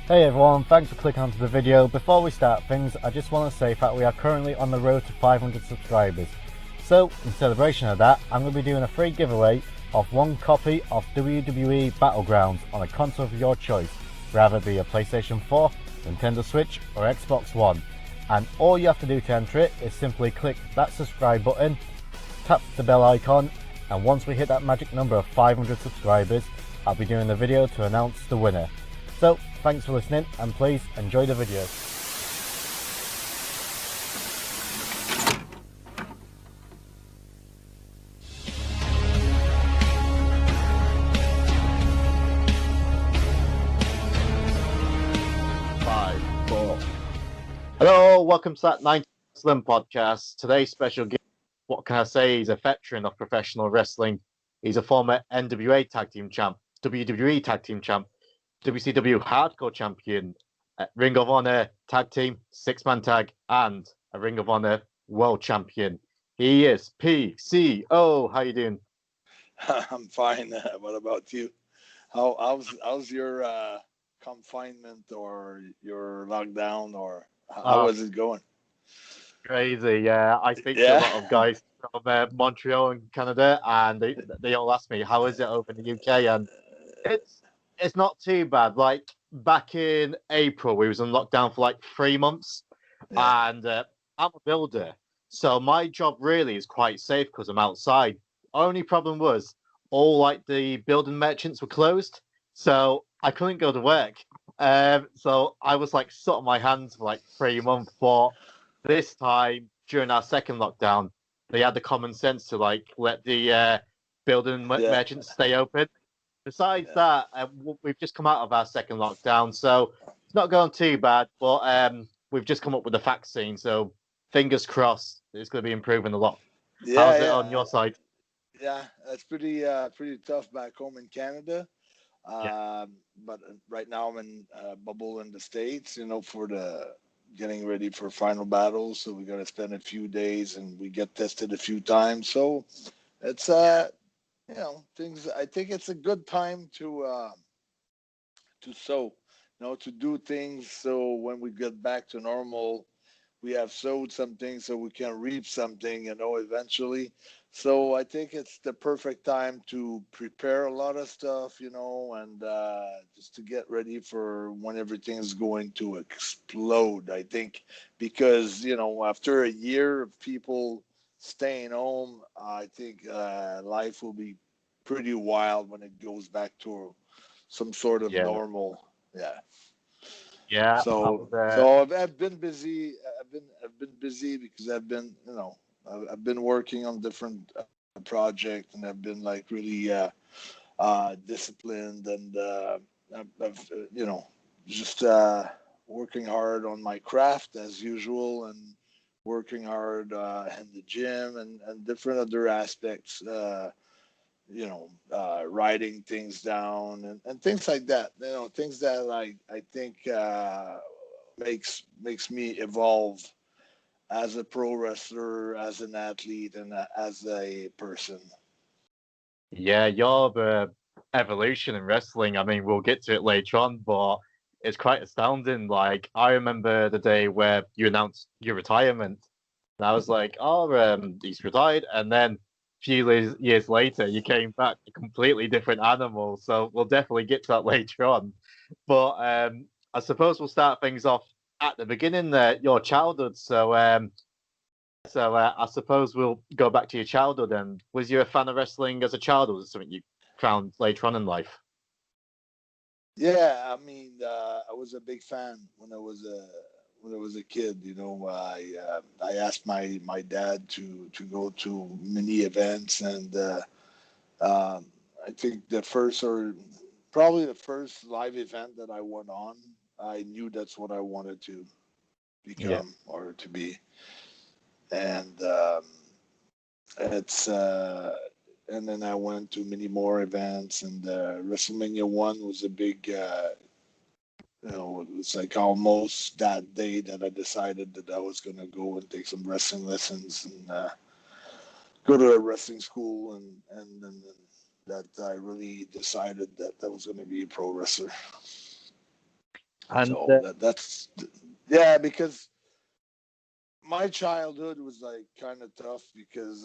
Hey everyone, thanks for clicking onto the video. Before we start things, I just want to say that we are currently on the road to 500 subscribers. So, in celebration of that, I'm going to be doing a free giveaway of one copy of WWE Battlegrounds on a console of your choice, whether it be a PlayStation 4, Nintendo Switch or Xbox One. And all you have to do to enter it is simply click that subscribe button, tap the bell icon, and once we hit that magic number of 500 subscribers, I'll be doing the video to announce the winner. So, thanks for listening and please enjoy the video. Hello, welcome to that 90 Slim podcast. Today's special guest, what can I say, he's a veteran of professional wrestling. He's a former NWA Tag Team Champ, WWE Tag Team Champ, WCW Hardcore Champion, Ring of Honor Tag Team, Six-Man Tag, and a Ring of Honor World Champion. He is PCO. How you doing? I'm fine. What about you? How's your confinement or your lockdown, or how is it going? Crazy, yeah. I speak to a lot of guys from Montreal and Canada, and they all ask me, how is it over in the UK? And it's not too bad. Like back in April, we was in lockdown for like 3 months, and I'm a builder, so my job really is quite safe because I'm outside. Only problem was all like the building merchants were closed, so I couldn't go to work. So I was like sat on my hands for like 3 months. But this time during our second lockdown, they had the common sense to like let the building merchants stay open. Besides that, we've just come out of our second lockdown, so it's not going too bad. But we've just come up with a vaccine, so fingers crossed it's going to be improving a lot. How's it on your side? Yeah, that's pretty tough back home in Canada. But right now I'm in bubble in the States, for the getting ready for final battles. So we got to spend a few days and we get tested a few times. So it's things. I think it's a good time to sow, to do things. So when we get back to normal, we have sowed something so we can reap something, eventually. So I think it's the perfect time to prepare a lot of stuff, and just to get ready for when everything's going to explode, I think, because, after a year of people staying home, I think life will be pretty wild when it goes back to some sort of normal. Yeah. So I've been busy. I've been busy because I've been working on different projects, and I've been like really disciplined, and I've just working hard on my craft as usual, and working hard in the gym and different other aspects. Writing things down and things like that. Things that I think makes me evolve as a pro wrestler, as an athlete, and as a person. Yeah, your evolution in wrestling, I mean, we'll get to it later on, but it's quite astounding. Like, I remember the day where you announced your retirement, and I was like, he's retired. And then a few years later, you came back a completely different animal. So we'll definitely get to that later on. But I suppose we'll start things off at the beginning there, your childhood. So I suppose we'll go back to your childhood. And was you a fan of wrestling as a child, or was it something you found later on in life? Yeah, I mean, I was a big fan when I was a kid. I asked my dad to go to many events, and I think probably the first live event that I went on, I knew that's what I wanted to become or to be. And and then I went to many more events, and WrestleMania 1 was a big, it's like almost that day that I decided that I was going to go and take some wrestling lessons and go to a wrestling school, and then that I really decided that I was going to be a pro wrestler. And So that's yeah, because my childhood was like kind of tough because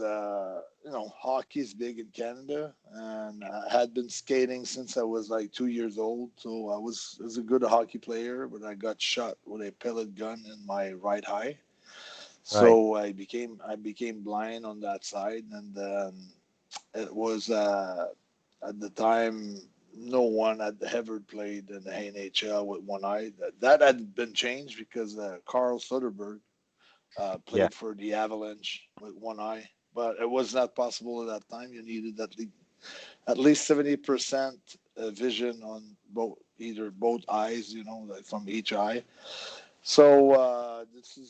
hockey is big in Canada, and I had been skating since I was like 2 years old. So I was a good hockey player, but I got shot with a pellet gun in my right eye. right, So I became blind on that side, and it was at the time no one had ever played in the NHL with one eye. That had been changed because Carl Soderberg yeah, played for the Avalanche with one eye, but it was not possible at that time. You needed at least 70% vision on both eyes, like from each eye. So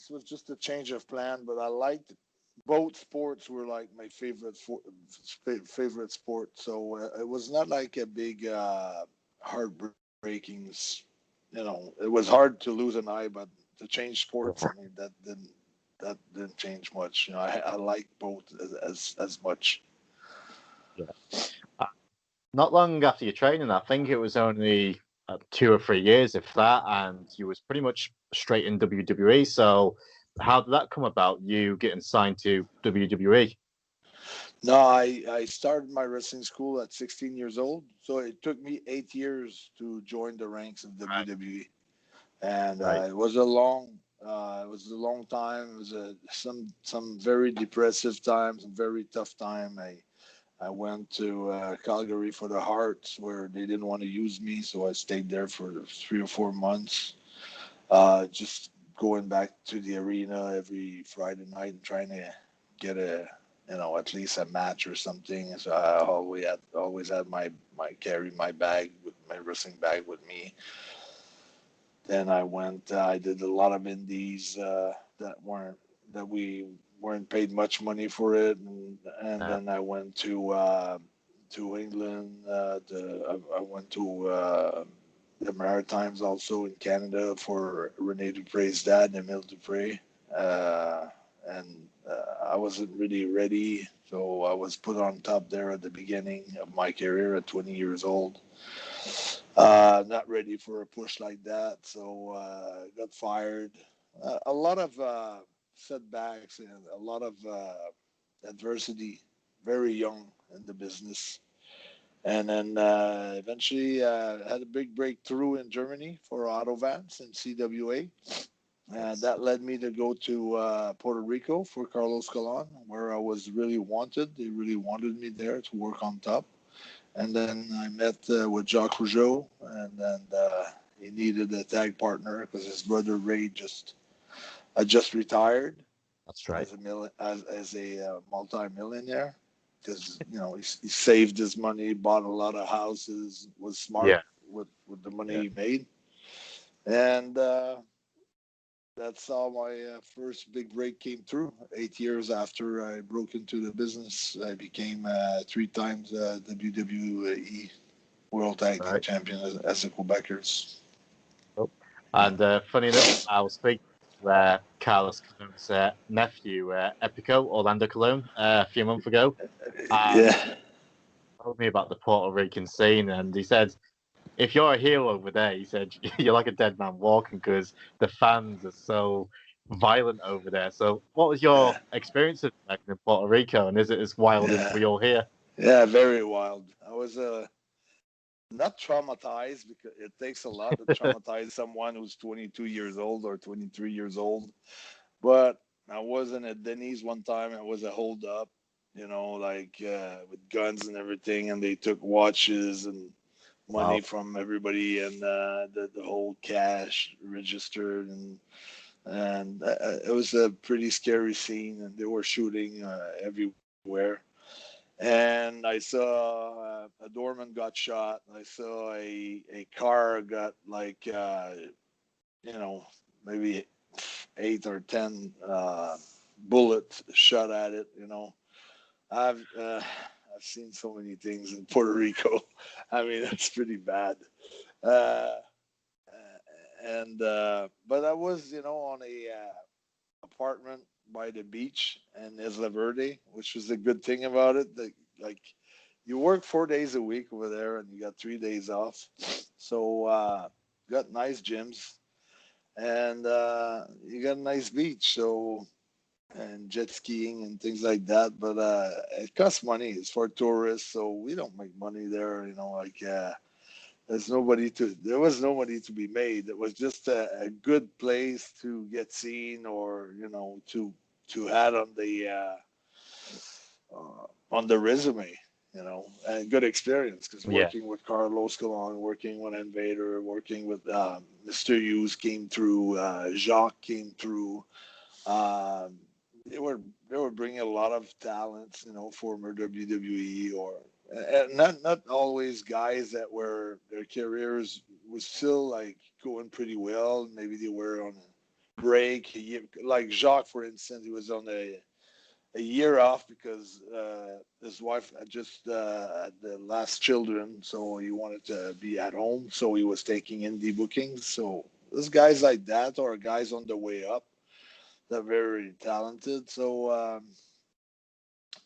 was just a change of plan, but I liked both sports were like my favorite sport. So it was not like a big heartbreaking. It was hard to lose an eye, but to change sports, I mean that didn't change much. I like both as much. yeah. Not long after your training, I think it was only 2 or 3 years, if that, and you was pretty much straight in WWE. So, how did that come about? You getting signed to WWE? No, I started my wrestling school at 16 years old, so it took me 8 years to join the ranks of Right, WWE, and right, it was a long time. It was some very depressive times, some very tough time. I went to Calgary for the Hearts, where they didn't want to use me, so I stayed there for 3 or 4 months, just going back to the arena every Friday night and trying to get at least a match or something. So I always had my carry my bag with my wrestling bag with me. Then I did a lot of indies that we weren't paid much money for it, and uh, then I went to England. I went to the Maritimes, also in Canada, for Rene Dupre's dad, Emile Dupre. Uh, and I wasn't really ready, so I was put on top there at the beginning of my career at 20 years old. Not ready for a push like that, so got fired. A lot of setbacks and a lot of adversity. Very young in the business, and then eventually had a big breakthrough in Germany for Autovans and CWA. yes, That led me to go to Puerto Rico for Carlos Colon, where I was really wanted. They really wanted me there to work on top. And then I met with Jacques Rougeau, and then he needed a tag partner because his brother Ray just retired that's right. as a multi-millionaire, because he saved his money, bought a lot of houses, was smart Yeah, with the money yeah, he made, and that's how my first big break came through. 8 years after I broke into the business, I became 3 times WWE World Tag Team right. Champion as a Quebecers. Oh. And funny enough, I was speaking to Carlos Colon's nephew, Epico Orlando Colon, a few months ago, and Yeah, he told me about the Puerto Rican scene, and he said, if you're a hero over there, he said, you're like a dead man walking because the fans are so violent over there. So, what was your yeah, experience of back in Puerto Rico, and is it as wild as yeah, we all hear? yeah. Very wild. I was not traumatized, because it takes a lot to traumatize someone who's 22 years old or 23 years old. But I wasn't at Denny's one time. It was a hold up, like with guns and everything, and they took watches and money Wow. from everybody, and the whole cash registered, and it was a pretty scary scene, and they were shooting everywhere. And I saw a doorman got shot. I saw a car got like maybe 8 or 10 bullets shot at it. I've seen so many things in Puerto Rico. I mean, it's pretty bad. Uh, and But I was on a apartment by the beach in Isla Verde, which was a good thing about it. Like, you work 4 days a week over there, and you got 3 days off. So got nice gyms, and you got a nice beach. So and jet skiing and things like that. But it costs money. It's for tourists, so we don't make money there. Like there was nobody to be made. It was just a good place to get seen, or to add on the resume. And good experience, because Yeah. working with Carlos Colon, working with Invader, working with Mr. Hughes came through, Jacques came through. Um, they were bringing a lot of talents, former WWE, or and not always guys that were their careers was still like going pretty well. Maybe they were on a break. Like Jacques, for instance, he was on a year off because his wife had just had the last children, so he wanted to be at home. So he was taking indie bookings. So there's guys like that, or guys on the way up, that very talented. So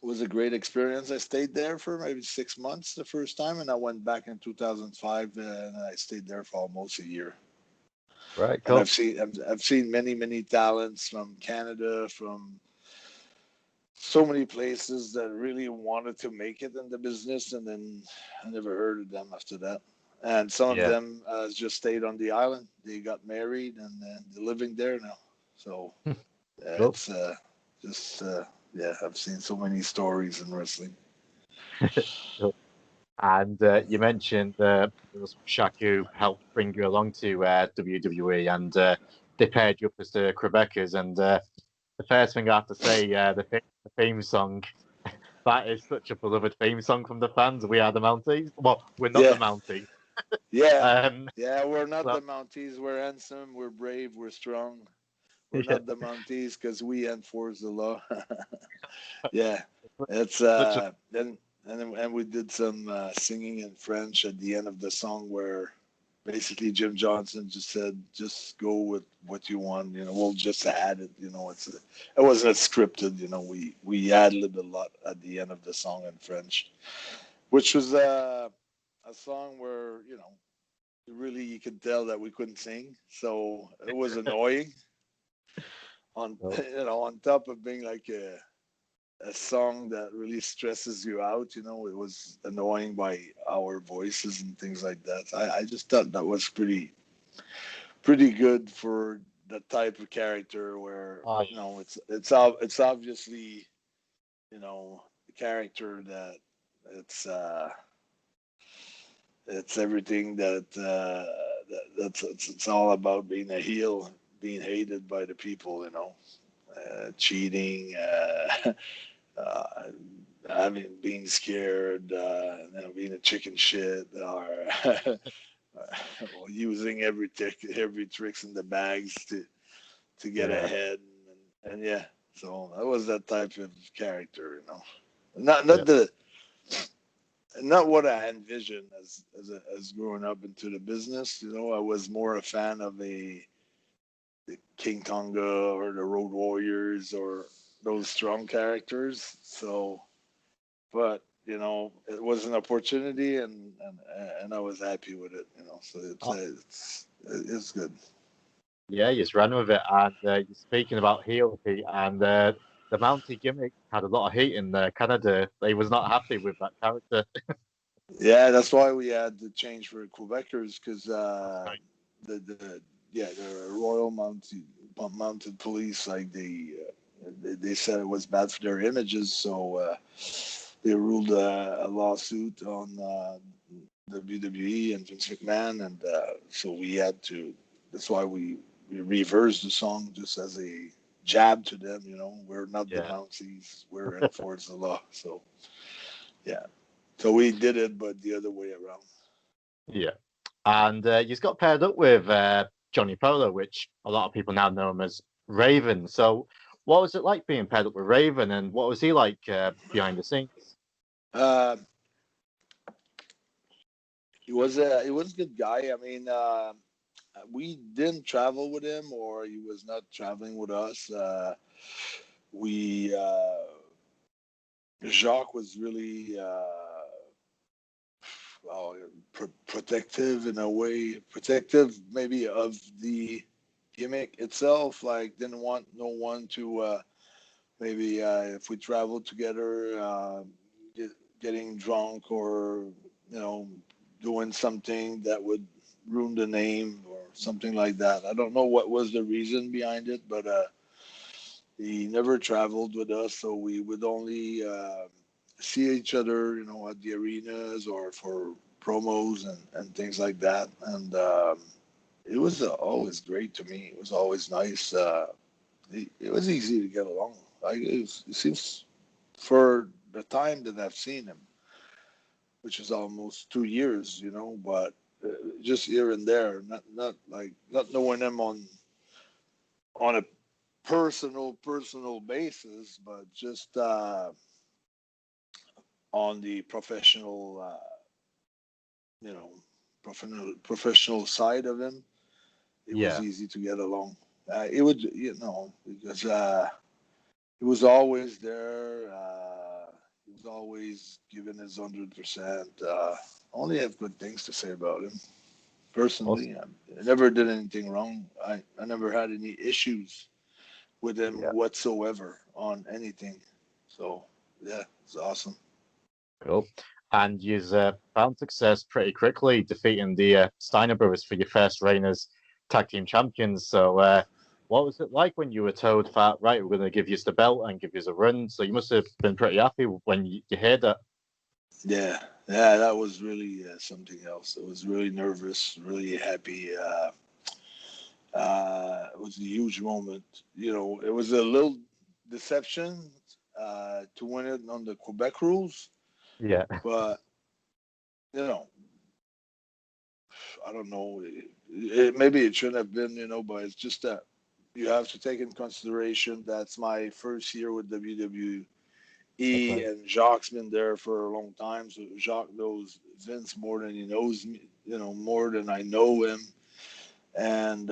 it was a great experience. I stayed there for maybe 6 months the first time, and I went back in 2005, and I stayed there for almost a year. Right. And Cool. I've seen many talents from Canada, from so many places that really wanted to make it in the business, and then I never heard of them after that. And some of Yeah. them just stayed on the island. They got married, and they're living there now. So Cool. it's just yeah, I've seen so many stories in wrestling. Cool. And you mentioned it was Shaku helped bring you along to WWE, and they paired you up as the Quebecers. And the first thing I have to say, the theme song, that is such a beloved theme song from the fans. We are the Mounties. Well, we're not the Yeah, Mounties. yeah, Um, yeah. We're not so, the Mounties. We're handsome. We're brave. We're strong. We're yeah, not the Mounties because we enforce the law. Yeah, it's such a and we did some singing in French at the end of the song, where basically Jim Johnson just said, "Just go with what you want. We'll just add it. It wasn't scripted. We ad-libbed a lot at the end of the song in French, which was a song where really you could tell that we couldn't sing, so it was annoying. On oh, on top of being like a song that really stresses you out, it was annoying by our voices and things like that. I just thought that was pretty good for the type of character, where oh, it's obviously the character that it's it's everything it's all about being a heel, being hated by the people, cheating, uh, being scared, being a chicken shit, or using every tricks in the bags to get yeah, ahead, and yeah. So that was that type of character, not yeah, not what I envisioned as growing up into the business. I was more a fan of the King Tonga or the Road Warriors, or those strong characters. So, but it was an opportunity, and I was happy with it. So oh, it's good. yeah. You just ran with it. And you're speaking about heel heat, and the Mountie gimmick had a lot of heat in Canada. They was not happy with that character. Yeah, that's why we had to change for Quebecers, because Right. the Royal Mounted Police, like they said it was bad for their images, so they ruled a lawsuit on WWE and Vince McMahon, and so we had to. That's why we reversed the song, just as a jab to them. We're not the Yeah, Mounties. We're enforce the law. So yeah, so we did it, but the other way around. yeah. And you got paired up with Johnny Polo, which a lot of people now know him as Raven. So, what was it like being paired up with Raven, and what was he like behind the scenes? Uh, he was a good guy. I mean, we didn't travel with him, or he was not traveling with us. We Jacques was really protective in a way, protective maybe of the gimmick itself. Like didn't want no one to maybe if we traveled together, getting drunk or doing something that would ruin the name or something like that. I don't know what was the reason behind it, but he never traveled with us, so we would only see each other, at the arenas or for promos and things like that. And it was always great to me. It was always nice. It was easy to get along. It seems for the time that I've seen him, which is almost 2 years, but just here and there, not knowing him on a personal basis, but just on the professional, professional side of him, it was easy to get along. It would, because he was always there. He was always giving his 100%. I only have good things to say about him. Personally, I never did anything wrong. I never had any issues with him whatsoever on anything. So, yeah, it's awesome. Cool. And you found success pretty quickly, defeating the Steiner brothers for your first reign as tag team champions. So, what was it like when you were told that, right, we're going to give you the belt and give you a run? So you must have been pretty happy when you heard that. Yeah, that was really something else. I was really nervous, really happy. It was a huge moment. It was a little deception to win it on the Quebec rules. Yeah. But, I don't know. Maybe it shouldn't have been, but it's just that you have to take in consideration that's my first year with WWE. Okay. And Jacques been there for a long time, so Jacques knows Vince more than he knows me, more than I know him, and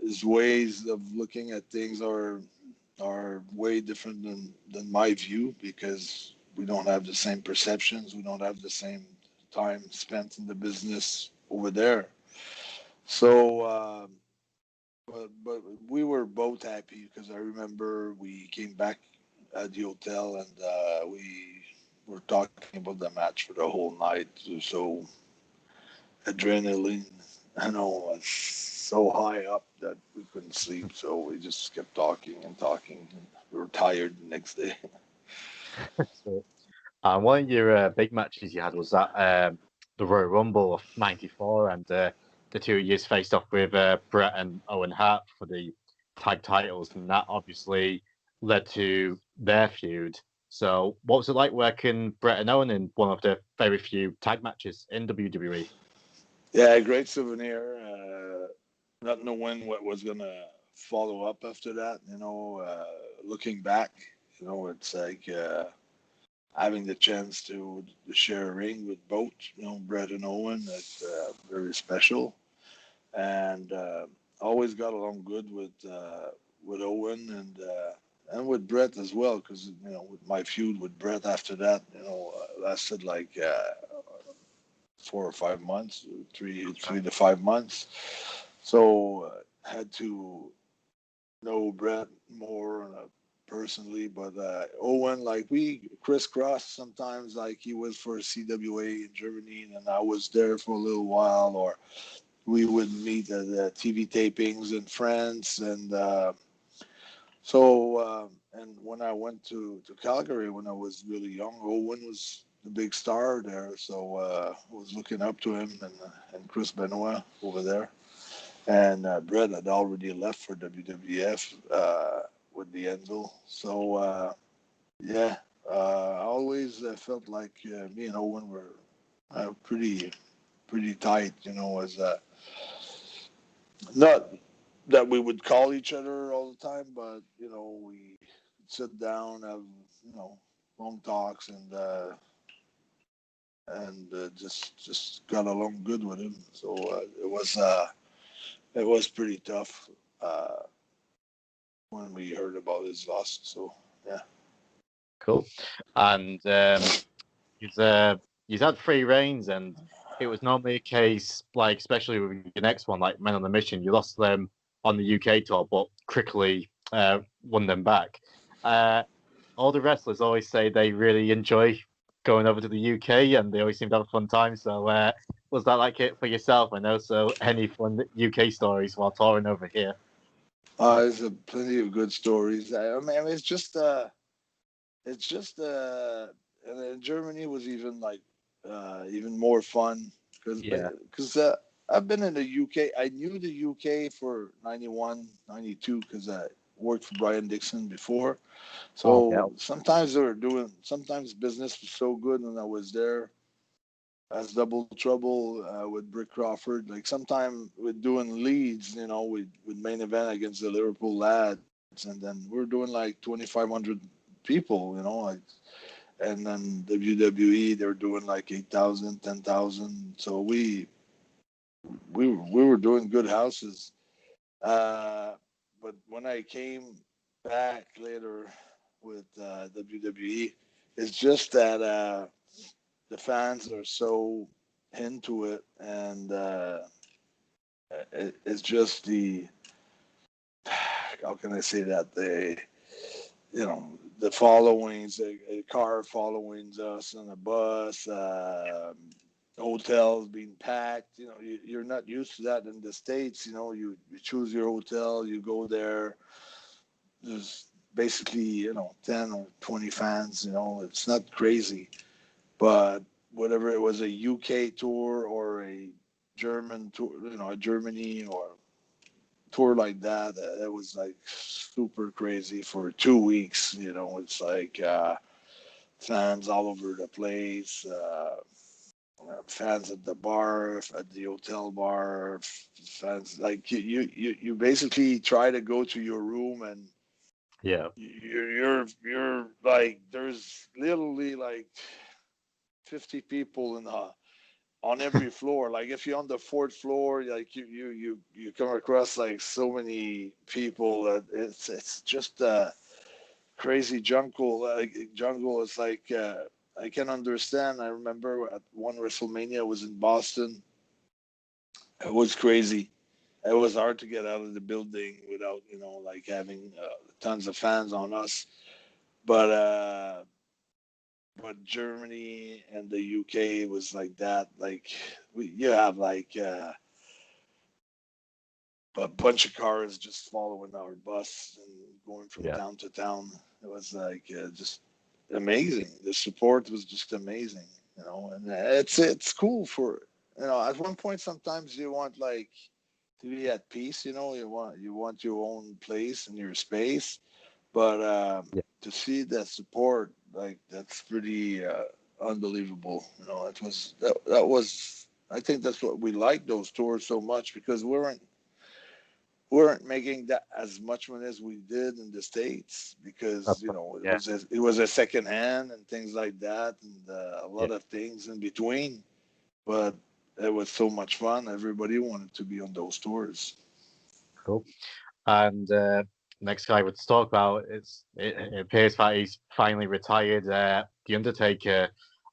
his ways of looking at things are way different than my view, because we don't have the same perceptions, we don't have the same time spent in the business over there. So, but we were both happy, because I remember we came back at the hotel, and we were talking about the match for the whole night. So adrenaline, was so high up that we couldn't sleep. So we just kept talking and talking. And we were tired the next day. So, one of your big matches you had was that the Royal Rumble of '94, and the two of you faced off with Bret and Owen Hart for the tag titles, and that obviously led to their feud. So, what was it like working Bret and Owen in one of the very few tag matches in WWE? Yeah, great souvenir. Not knowing what was gonna follow up after that. Looking back, it's like having the chance to share a ring with both, Bret and Owen. That's very special, and always got along good with Owen and with Bret as well, because with my feud with Bret after that, lasted like 4 or 5 months, three to 5 months. So had to know Bret more personally, but Owen, like we crisscrossed sometimes. Like he was for CWA in Germany, and I was there for a little while, or we would meet at TV tapings in France, and and when I went to Calgary when I was really young, Owen was the big star there, so I was looking up to him, and Chris Benoit over there. And Bret had already left for WWF with the Anvil. So, I always felt like me and Owen were pretty tight, as not that we would call each other all the time, but, we sit down, have, long talks, and just got along good with him. So it was pretty tough when we heard about his loss. So yeah. Cool. And you you had free reigns, and it was normally a case, like especially with your next one, like Men on the Mission, you lost them on the UK tour, but quickly won them back. All the wrestlers always say they really enjoy going over to the UK, and they always seem to have a fun time. So, was that like it for yourself? And also, any fun UK stories while touring over here? There's plenty of good stories. I mean, and Germany was even like even more fun because I've been in the UK. I knew the UK for 91, 92 because I worked for Brian Dixon before. So sometimes sometimes business was so good and I was there as Double Trouble with Brick Crawford. Like sometime we're doing leads, with main event against the Liverpool lads, and then we're doing like 2,500 people, like, and then WWE they're doing like 8,000, 10,000. So we were doing good houses. But when I came back later with WWE, it's just that the fans are so into it, and it's just how can I say that, the followings, a car following us on a bus, hotels being packed. You're not used to that in the States. You choose your hotel, you go there. There's basically 10 or 20 fans. It's not crazy, but whatever it was, a UK tour or a German tour, a Germany or tour like that, it was like super crazy for 2 weeks. It's like fans all over the place, fans at the bar, at the hotel bar, fans like you basically try to go to your room and you're like there's literally like 50 people on every floor. Like if you're on the fourth floor, like you come across like so many people that it's just a crazy jungle. Like jungle is like I can understand. I remember at one WrestleMania was in Boston. It was crazy. It was hard to get out of the building without like having tons of fans on us. But Germany and the UK was like that. Like you have like a bunch of cars just following our bus and going from town to town. It was like just amazing. The support was just amazing, and it's cool for at one point sometimes you want like to be at peace, you want your own place and your space, but to see that support, like that's pretty unbelievable. That was I think that's what we liked those tours so much, because we weren't making that as much money as we did in the States, because it was a second hand and things like that, and a lot of things in between. But it was so much fun. Everybody wanted to be on those tours. Cool. And next guy we'd talk about it appears that he's finally retired. The Undertaker.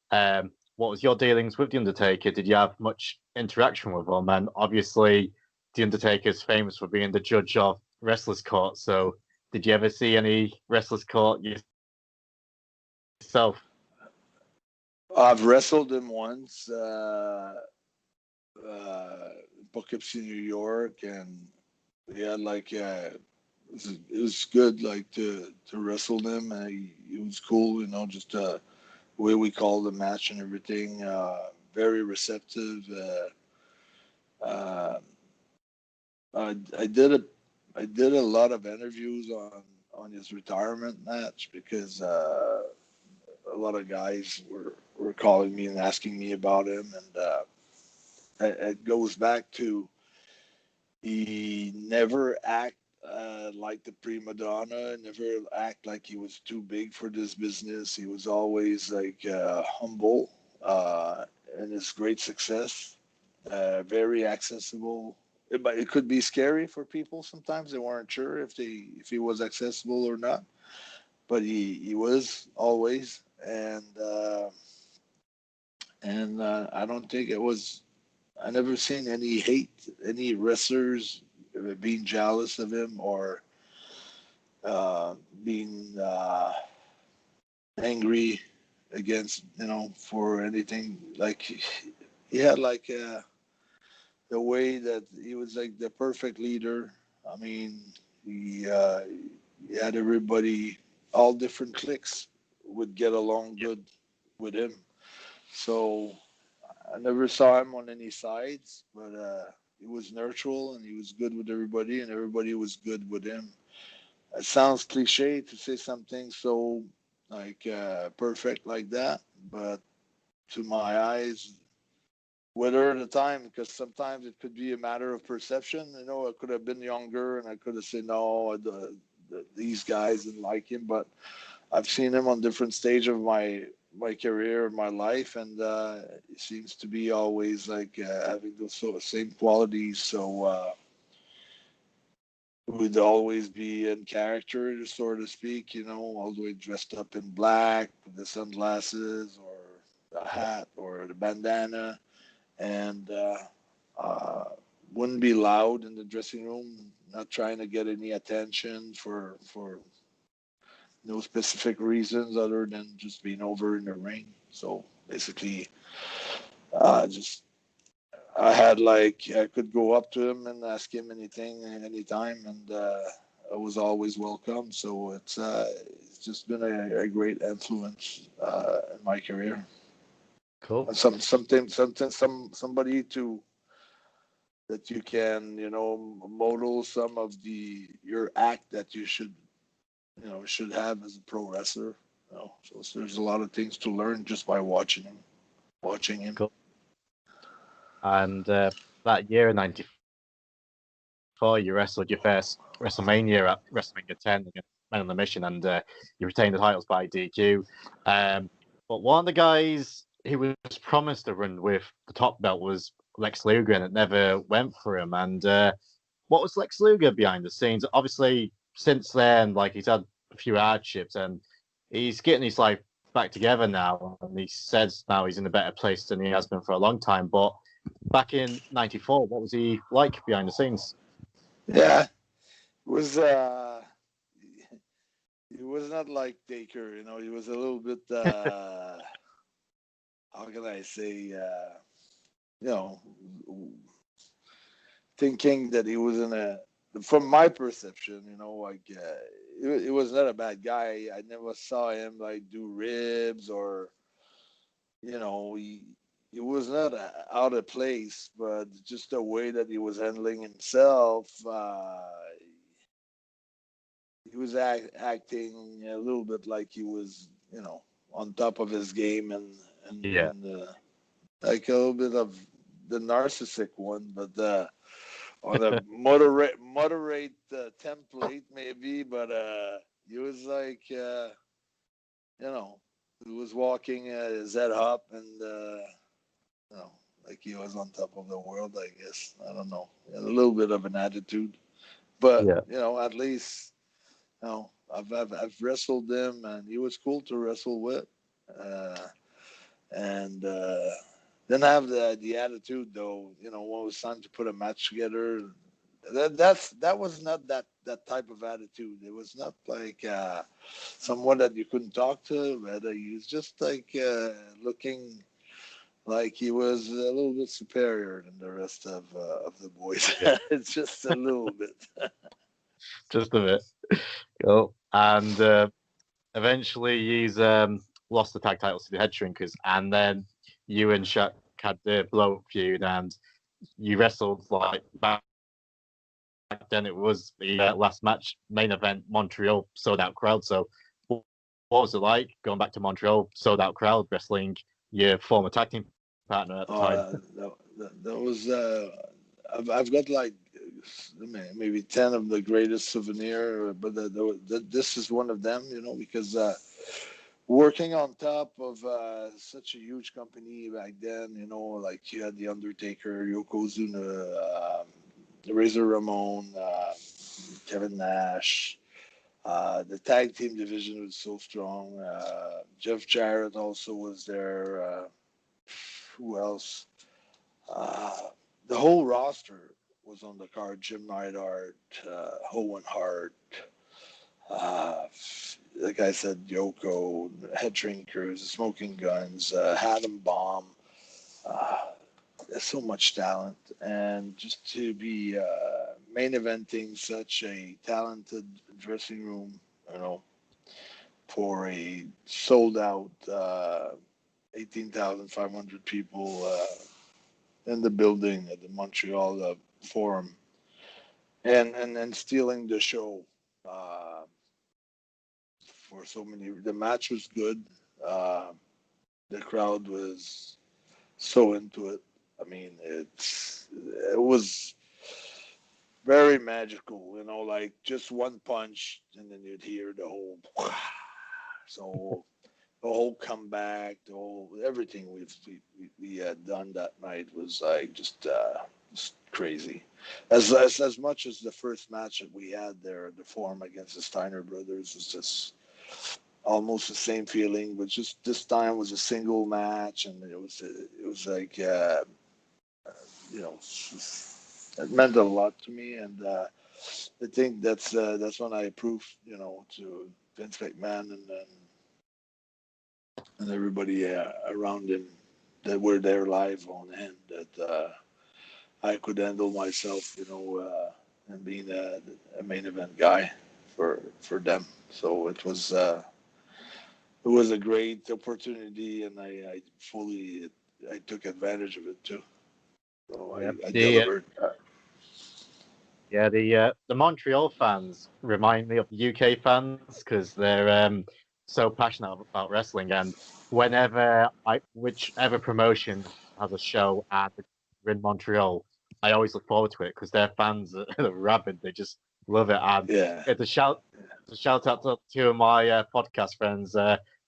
What was your dealings with the Undertaker? Did you have much interaction with him? And obviously, the Undertaker's famous for being the judge of wrestlers' court. So, did you ever see any wrestlers' court yourself? I've wrestled him once, Poughkeepsie, New York, and yeah, like it was good, like to wrestle him. He was cool, just the way we called the match and everything. Very receptive. Uh, I did a lot of interviews on his retirement match, because a lot of guys were calling me and asking me about him, and it goes back to he never act like the prima donna, never act like he was too big for this business. He was always like humble in his great success, very accessible. But it could be scary for people sometimes. They weren't sure if he was accessible or not, but he was always. And And I don't think it was. I never seen any hate, any wrestlers being jealous of him or being angry against, for anything. Like he had like the way that he was like the perfect leader. I mean, he had everybody, all different cliques would get along good with him. So I never saw him on any sides, but he was neutral and he was good with everybody, and everybody was good with him. It sounds cliche to say something so like perfect like that, but to my eyes, whether at the time, because sometimes it could be a matter of perception. I could have been younger and I could have said no, these guys didn't like him, but I've seen him on different stage of my career, my life, and it seems to be always like having those sort of same qualities. So would always be in character, so to speak. All the way dressed up in black with the sunglasses or the hat or the bandana, and wouldn't be loud in the dressing room, not trying to get any attention for no specific reasons other than just being over in the ring. So basically, just I had like I could go up to him and ask him anything anytime, and I was always welcome. So it's just been a great influence in my career. Cool. And somebody to that you can model some of your act that you should have as a pro wrestler. So there's a lot of things to learn just by watching him. Cool. And that year in '94, you wrestled your first WrestleMania at WrestleMania 10 against Men on the Mission, and you retained the titles by DQ. But one of the guys who was promised to run with the top belt was Lex Luger, and it never went for him. And what was Lex Luger behind the scenes? Obviously, since then, like he's had a few hardships, and he's getting his life back together now. And he says now he's in a better place than he has been for a long time. But back in '94, what was he like behind the scenes? Yeah, it was he was not like Taker. He was a little bit how can I say thinking that he was in a, from my perception, like it was not a bad guy. I never saw him like do ribs or he was not out of place, but just the way that he was handling himself, he was acting a little bit like he was on top of his game, Yeah. and like a little bit of the narcissistic one, but on a moderate template maybe, but he was like he was walking his head up, and like he was on top of the world, I guess. I don't know. He had a little bit of an attitude, but Yeah. at least I've wrestled him, and he was cool to wrestle with, and didn't have the attitude though. When it was time to put a match together, that was not that type of attitude. It was not like someone that you couldn't talk to, but he was just like looking like he was a little bit superior than the rest of the boys. Yeah. It's just a little bit. Just a bit. Cool. And eventually he's lost the tag titles to the Head Shrinkers, and then you and Shaq had the blow up feud, and you wrestled like back then. It was the last match, main event, Montreal, sold out crowd. So, what was it like going back to Montreal, sold out crowd, wrestling your former tag team partner at the time? That was. I've got like maybe 10 of the greatest souvenir, but this is one of them. Because working on top of such a huge company back then, like you had the Undertaker, Yokozuna, Razor Ramon, Kevin Nash. The tag team division was so strong. Jeff Jarrett also was there. who else? The whole roster was on the card. Jim Neidhart, Owen Hart, like I said, Yoko, Head Drinkers, Smoking Guns, Adam Bomb. There's so much talent, and just to be main eventing such a talented dressing room, for a sold out 18,500 people in the building at the Montreal Forum, and stealing the show for so many. The match was good. The crowd was so into it. I mean, it was very magical, like just one punch, and then you'd hear the whole. So the whole comeback, everything we had done that night was like just crazy. As much as the first match that we had there at the Forum against the Steiner brothers was just almost the same feeling, but just this time was a single match, and it was like it meant a lot to me, and I think that's when I proved to Vince McMahon and everybody around him that were there live on hand that I could handle myself, and being a main event guy for them. So it was a great opportunity, and I took advantage of it too. So I delivered. The Montreal fans remind me of the UK fans because they're so passionate about wrestling, and whichever promotion has a show in Montreal, I always look forward to it because their fans are rabid. They just love it, and it's a shout out to two of my podcast friends,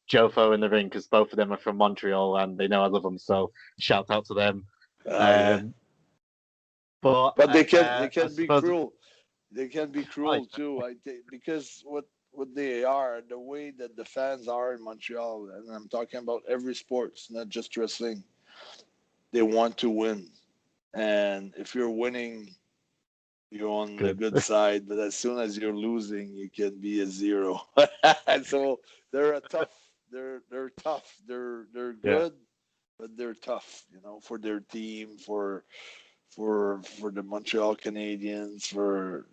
Jofo and the Ring, because both of them are from Montreal and they know I love them. So shout out to them. But they can be cruel. They can be cruel too. I think because what they are, the way that the fans are in Montreal, and I'm talking about every sports, not just wrestling. They want to win, and if you're winning, you're on the good side. But as soon as you're losing, you can be a zero. And so they're tough. They're tough. They're good, but they're tough. For their team, for the Montreal Canadiens, for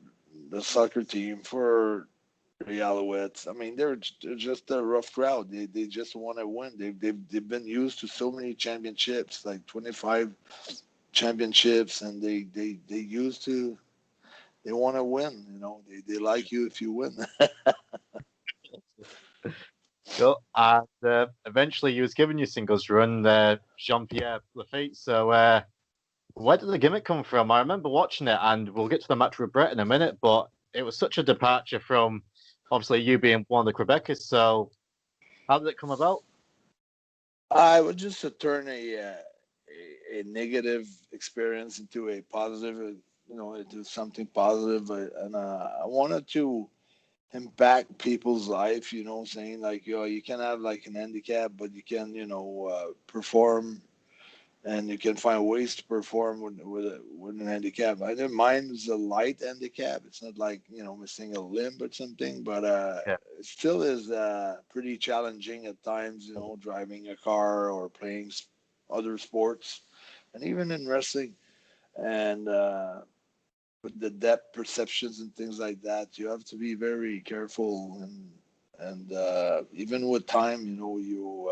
the soccer team, for the Alouettes. I mean, they're just a rough crowd. They just want to win. They've been used to so many championships, like 25 championships, and they want to win. They like you if you win. Cool. And eventually, you was given your singles run, Jean-Pierre Lafitte. So, where did the gimmick come from? I remember watching it, and we'll get to the match with Bret in a minute, but it was such a departure from, obviously, you being one of the Quebecers. So, how did it come about? I would just turn a negative experience into a positive, into something positive. And I wanted to impact people's life, saying like, you can have like an handicap, but you can, perform, and you can find ways to perform with an handicap. I think mine is a light handicap. It's not like, missing a limb or something, but it still is pretty challenging at times, driving a car or playing other sports, and even in wrestling. And with the depth perceptions and things like that, you have to be very careful. And even with time, you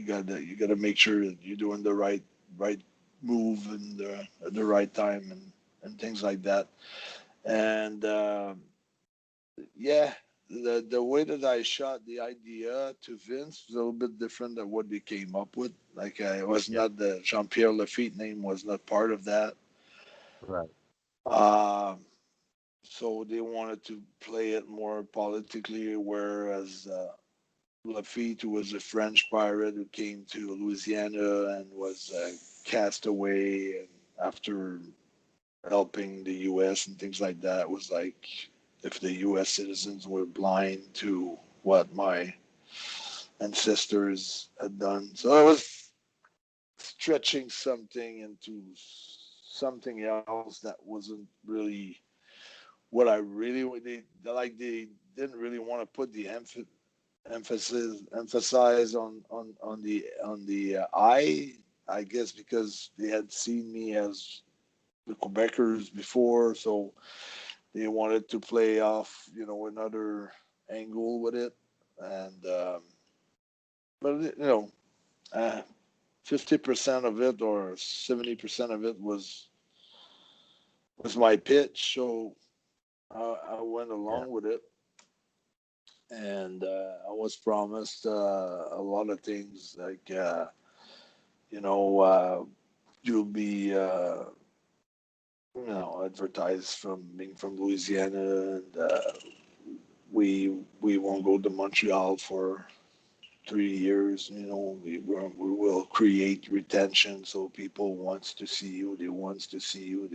gotta make sure that you're doing the right move and at the right time and things like that. And the way that I shot the idea to Vince was a little bit different than what they came up with. Like it was not the Jean-Pierre Lafitte name was not part of that. Right. So they wanted to play it more politically, whereas Lafitte was a French pirate who came to Louisiana and was cast away, and after helping the U.S. and things like that, it was like if the U.S. citizens were blind to what my ancestors had done. So stretching something into something else that wasn't really what I really they didn't really want to put the emphasize on the I guess because they had seen me as the Quebecers before, so they wanted to play off, another angle with it, and but 50% of it or 70% of it was my pitch, so I went along with it, and I was promised a lot of things like you'll be advertised from being from Louisiana, and we won't go to Montreal for 3 years. We will create retention, so people wants to see you. They wants to see you.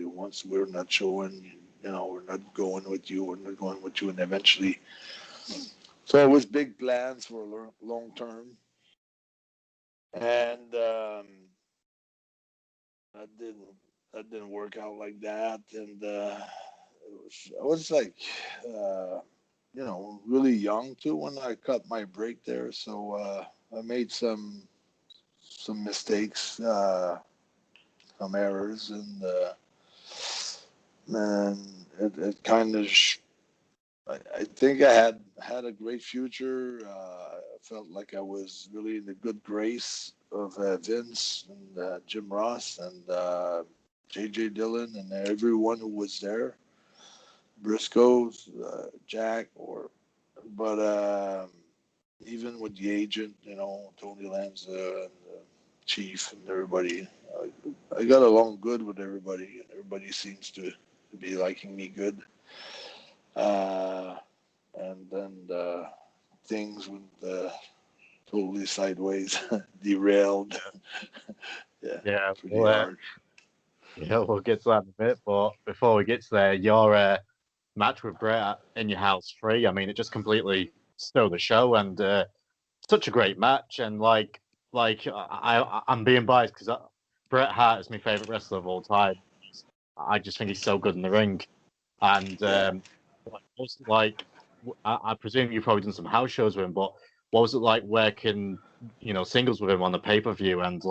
We're not showing. We're not going with you. We're not going with you, and eventually. So it was big plans for long term, and that didn't work out like that, and I was like, really young too when I cut my break there, so I made some mistakes, some errors, and it kind of. I think I had a great future. I felt like I was really in the good grace of Vince and Jim Ross and J.J. Dillon and everyone who was there, Briscoes, Jack, but even with the agent, Tony Lanza and Chief and everybody, I got along good with everybody. Everybody seems to be liking me good. And then things went totally sideways, derailed. Yeah, Pretty hard. yeah, we'll get to that in a bit. But before we get to there, your match with Bret in your house free. I mean, it just completely stole the show, and such a great match. And I'm being biased because Bret Hart is my favorite wrestler of all time. I just think he's so good in the ring. And I presume you've probably done some house shows with him, but what was it like working, singles with him on the pay-per-view, and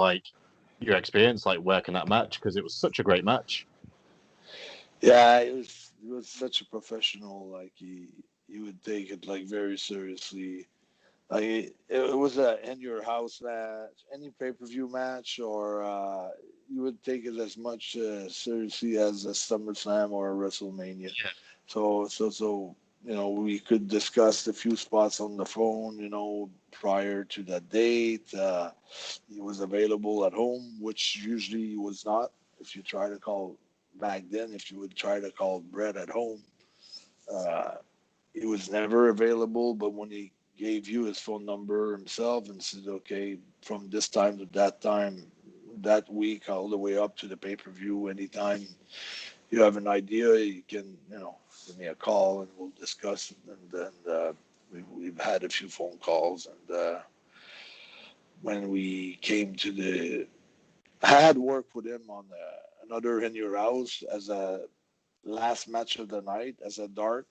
your experience working that match, because it was such a great match. Yeah, it was such a professional. Like he would take it very seriously. Like it was a in your house match, any pay-per-view match, or you would take it as much seriously as a SummerSlam or a WrestleMania. Yeah. So we could discuss a few spots on the phone, prior to that date. He was available at home, which usually he was not. If you try to call back then, if you would try to call Bret at home, he was never available. But when he gave you his phone number himself and said, okay, from this time to that time, that week, all the way up to the pay-per-view, anytime you have an idea, you can, give me a call and we'll discuss it. And then we've had a few phone calls. And when we came to I had worked with him on another In Your House as a last match of the night as a dark.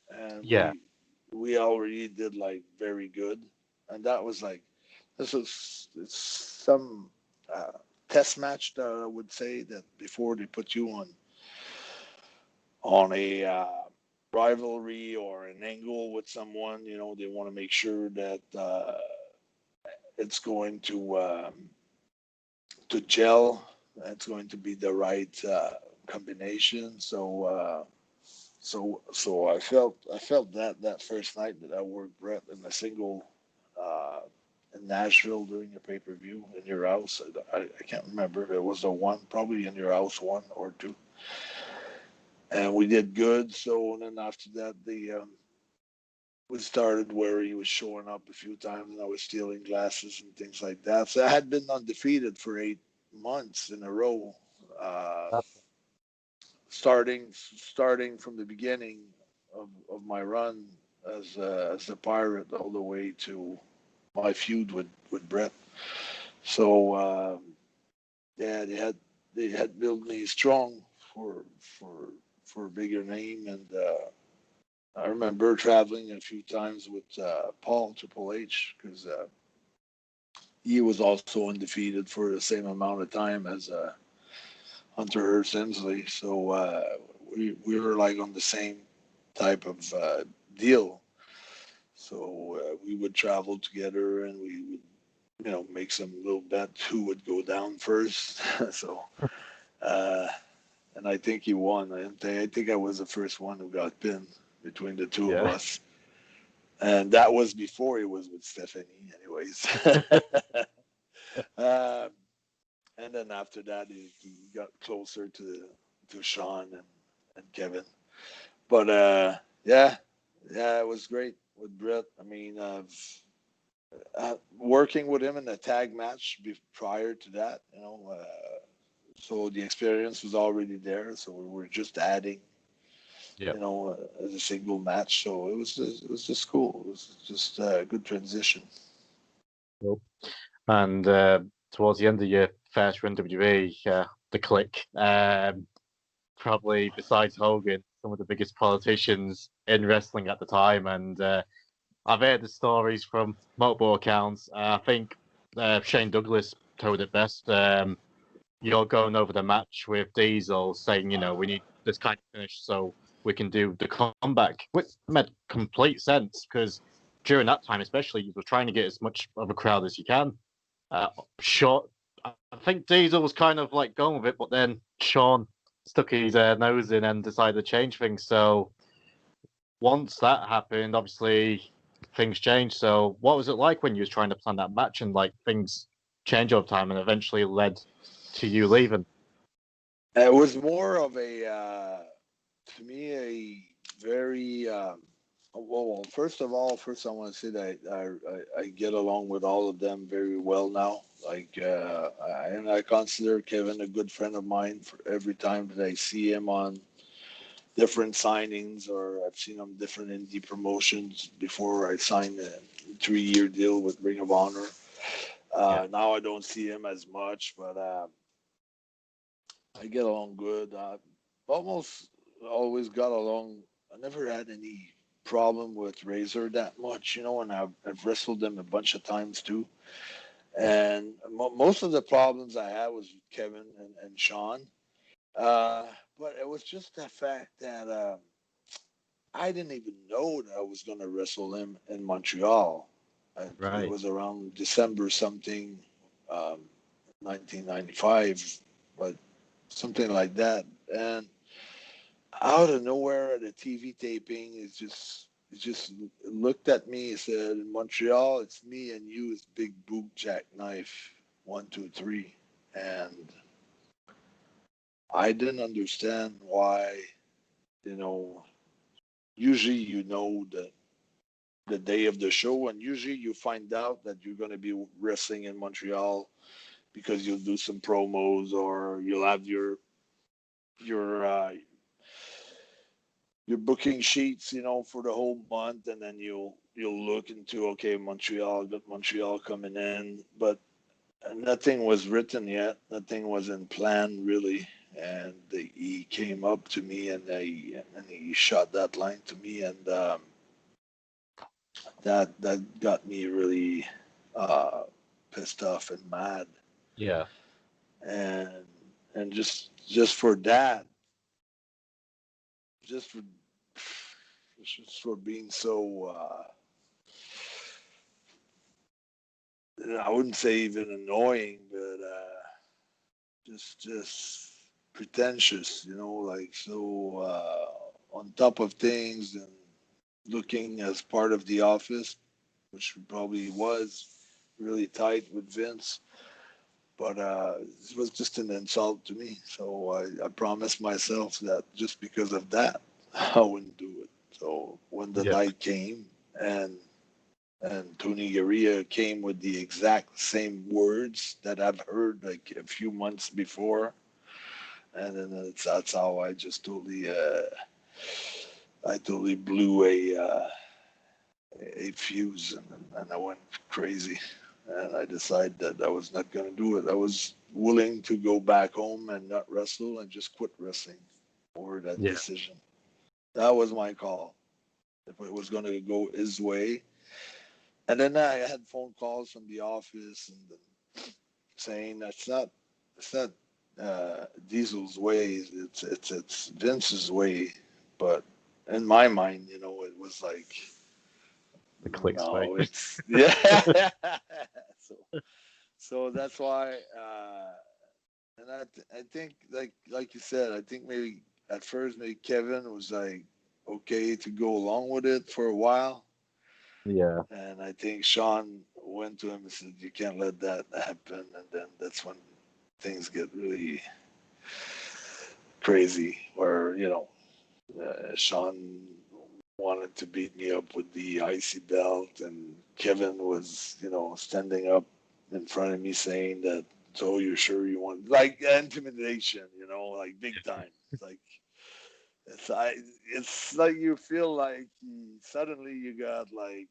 And Yeah. we already did very good. And that was it's some test match that I would say that before they put you on a rivalry or an angle with someone, they want to make sure that it's going to gel. It's going to be the right combination. So I felt that first night that I worked Bret in a single in Nashville during a pay-per-view In Your House. I can't remember if it was a one, probably In Your House 1 or 2. And we did good. So then after that, we started where he was showing up a few times, and I was stealing glasses and things like that. So I had been undefeated for 8 months in a row, starting from the beginning of my run as a pirate all the way to my feud with Bret. So yeah, they had built me strong for a bigger name, and I remember traveling a few times with Paul Triple H because he was also undefeated for the same amount of time as Hunter Hearst Helmsley. So we were like on the same type of deal. So we would travel together, and we would, make some little bets who would go down first. So, uh, and I think he won. I think I was the first one who got pinned between the two of Yeah. us. And that was before he was with Stephanie, anyways. um, and then after that, he got closer to Sean and Kevin. But yeah, it was great with Bret. I mean, working with him in a tag match prior to that, so the experience was already there. So we were just adding, Yeah. as a single match. So it was just cool. It was just a good transition. Cool. And towards the end of your first run WWE, the Kliq, probably besides Hogan, some of the biggest politicians in wrestling at the time. And I've heard the stories from multiple accounts. I think Shane Douglas told it best. You're going over the match with Diesel, saying, we need this kind of finish so we can do the comeback, which made complete sense because during that time, especially, you were trying to get as much of a crowd as you can. Short, I think Diesel was kind of like going with it, but then Sean stuck his nose in and decided to change things. So once that happened, obviously things changed. So what was it like when you was trying to plan that match and like things change over time and eventually led to you leaving? It was more of to me, a very well. First of all, I want to say that I get along with all of them very well now. Like, and I consider Kevin a good friend of mine. For every time that I see him on different signings, or I've seen him different indie promotions before I signed a 3-year deal with Ring of Honor. Now I don't see him as much, but I get along good. Almost always got along. I never had any problem with Razor that much, and I've wrestled them a bunch of times too. And most of the problems I had was with Kevin and Sean. But it was just the fact that I didn't even know that I was going to wrestle him in Montreal. It Right. was around December something, 1995, but something like that. And out of nowhere at a TV taping, it just looked at me and said, "In Montreal, it's me and you, it's Big Boot Jackknife, 1, 2, 3." And I didn't understand why, you know, usually the day of the show, and usually you find out that you're going to be wrestling in Montreal because you'll do some promos, or you'll have your your booking sheets, for the whole month, and then you'll look into, okay, Montreal, got Montreal coming in, but nothing was written yet, nothing was in plan really, and he came up to me and he shot that line to me, and that got me really uh, pissed off and mad, Yeah. and just for that, just for just for being so. I wouldn't say even annoying, but just pretentious, like so on top of things, and looking as part of the office, which probably was really tight with Vince. But it was just an insult to me. So I promised myself that just because of that, I wouldn't do it. So when the Yeah. night came, and Tony Garea came with the exact same words that I've heard like a few months before, and then that's how I totally blew a fuse, and I went crazy. and I decided that I was not going to do it. I was willing to go back home and not wrestle and just quit wrestling for that Yeah. decision. That was my call. If it was going to go his way. And then I had phone calls from the office and saying it's not Diesel's way, it's Vince's way. But in my mind, it was like, The Kliq's way. no, it's yeah. So that's why, and I think like you said, I think maybe at first maybe Kevin was like okay to go along with it for a while. Yeah. And I think Sean went to him and said, "You can't let that happen." And then that's when things get really crazy. Where Sean wanted to beat me up with the icy belt, and Kevin was, standing up in front of me saying that, "So you're sure you want?" Like intimidation, like big time. It's like you feel like suddenly you got like,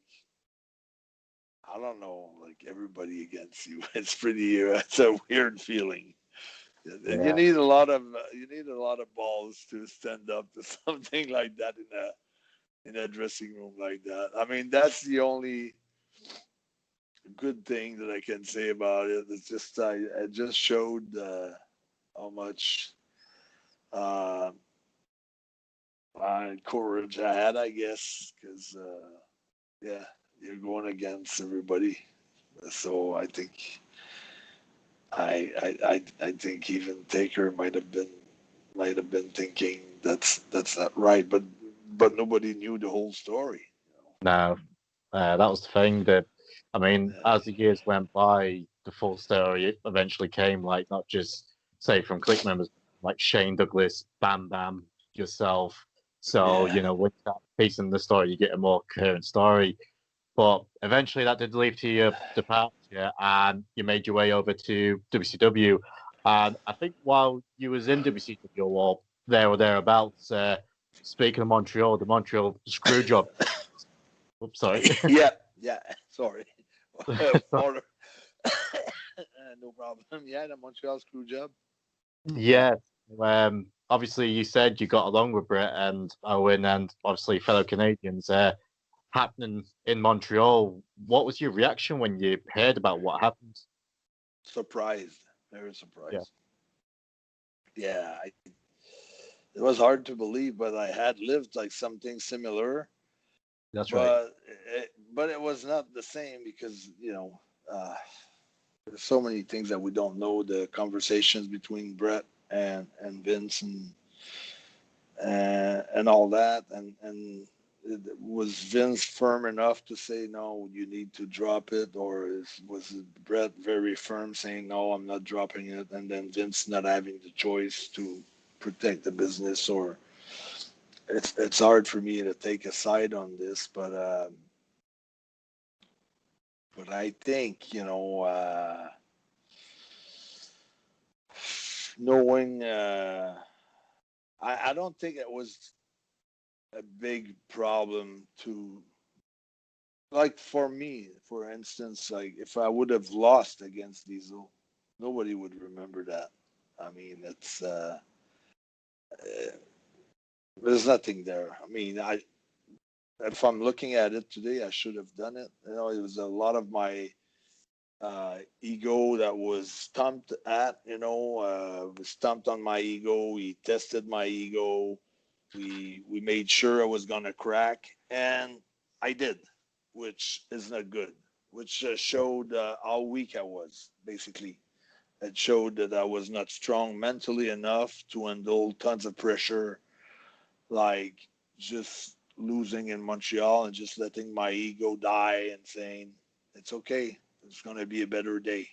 I don't know, like everybody against you. It's a weird feeling. You Yeah. need a lot of balls to stand up to something like that in a dressing room like that. I mean, that's the only good thing that I can say about it. It's just I just showed how much uh, courage I had, I guess, because yeah, you're going against everybody. So I think I think even Taker might have been thinking that's not right, but nobody knew the whole story. No, that was the thing. That I mean, as the years went by, the full story eventually came. Like not just say from Kliq members, like Shane Douglas, Bam Bam, yourself. So Yeah. with that piece in the story, you get a more coherent story. But eventually, that did lead to your departure, and you made your way over to WCW. And I think while you was in WCW or there or thereabouts, speaking of Montreal, the Montreal screw job. Oops, sorry. Yeah. Sorry. Water. No problem. Yeah, the Montreal screw job. Yeah. Yeah. Obviously, you said you got along with Bret and Owen, and obviously fellow Canadians. Happening in Montreal. What was your reaction when you heard about what happened? Surprised. Very Yeah, surprised. Yeah. It was hard to believe, but I had lived like something similar. that's right. But it was not the same because there's so many things that we don't know. The conversations between Bret and Vince and all that, and was Vince firm enough to say no, you need to drop it, or was Bret very firm saying no, I'm not dropping it, and then Vince not having the choice to protect the business? Or it's hard for me to take a side on this, but I think knowing I don't think it was a big problem to, like, for me, for instance, like if I would have lost against Diesel, nobody would remember that. I mean, there's nothing there. I mean, if I'm looking at it today, I should have done it. It was a lot of my ego that was stumped at. Was stumped on my ego. He tested my ego. We made sure I was gonna crack, and I did, which is not good. Which showed how weak I was. Basically, it showed that I was not strong mentally enough to handle tons of pressure, like just losing in Montreal and just letting my ego die and saying it's okay. It's gonna be a better day.